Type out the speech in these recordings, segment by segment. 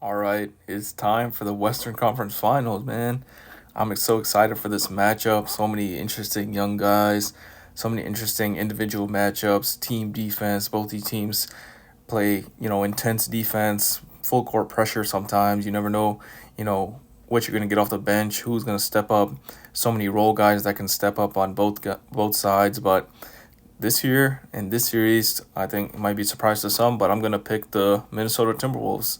All right, it's time for the Western Conference Finals, man. I'm so excited for this matchup. So many interesting young guys, so many interesting individual matchups, team defense. Both these teams play, intense defense, full court pressure sometimes. You never know, what you're going to get off the bench, who's going to step up. So many role guys that can step up on both sides, but this year in this series, I think it might be a surprise to some, but I'm going to pick the Minnesota Timberwolves.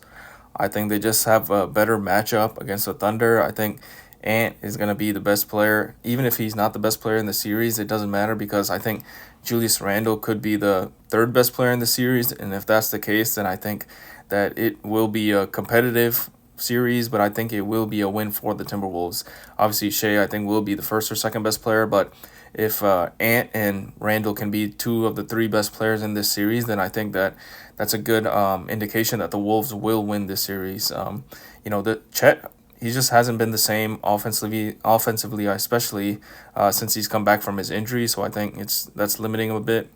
I think they just have a better matchup against the Thunder. I think Ant is going to be the best player. Even if he's not the best player in the series, it doesn't matter because I think Julius Randle could be the third best player in the series. And if that's the case, then I think that it will be a competitive series, but I think it will be a win for the Timberwolves. Obviously, Shea, I think, will be the first or second best player, but if Ant and Randall can be two of the three best players in this series, then I think that that's a good indication that the Wolves will win this series. The Chet, he just hasn't been the same offensively, especially since he's come back from his injury. So I think that's limiting him a bit.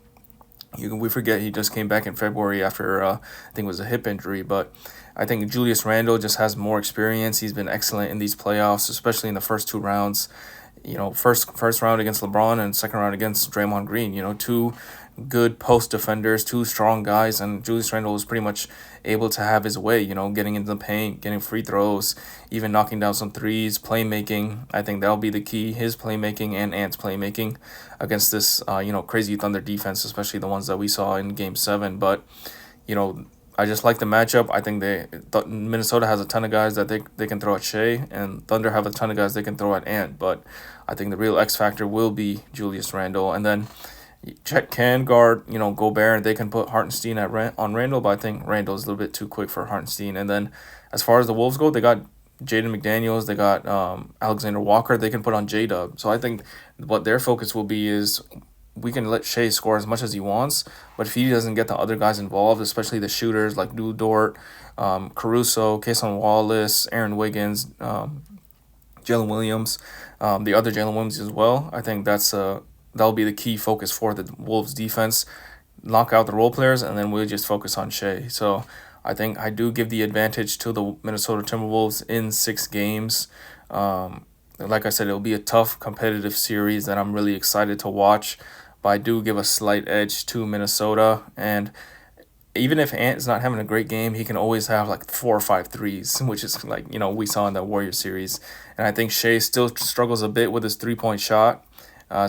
We forget he just came back in February after I think it was a hip injury, but I think Julius Randle just has more experience. He's been excellent in these playoffs, especially in the first two rounds. First round against LeBron and second round against Draymond Green. Two good post defenders, two strong guys, and Julius Randle was pretty much able to have his way. Getting into the paint, getting free throws, even knocking down some threes, playmaking. I think that'll be the key. His playmaking and Ant's playmaking against this crazy Thunder defense, especially the ones that we saw in Game 7. But you know, I just like the matchup. I think Minnesota has a ton of guys that they can throw at Shea, and Thunder have a ton of guys they can throw at Ant. But I think the real X factor will be Julius Randle, and then Chet can guard Gobert. They can put Hartenstein on Randle, but I think Randle is a little bit too quick for Hartenstein. And then as far as the Wolves go, they got Jaden McDaniels, they got Alexander Walker. They can put on J Dub. So I think what their focus will be is we can let Shea score as much as he wants, but if he doesn't get the other guys involved, especially the shooters like Lou Dort, Caruso, Cason Wallace, Aaron Wiggins, Jalen Williams, the other Jalen Williams as well, I think that'll be the key focus for the Wolves defense. Knock out the role players, and then we'll just focus on Shea. So I think I do give the advantage to the Minnesota Timberwolves in 6 games. Like I said, it'll be a tough competitive series that I'm really excited to watch, but I do give a slight edge to Minnesota. And even if Ant is not having a great game, he can always have like 4 or 5 threes, which is like, we saw in the Warriors series. And I think Shea still struggles a bit with his 3-point shot.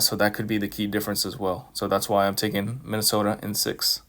So that could be the key difference as well. So that's why I'm taking Minnesota in 6.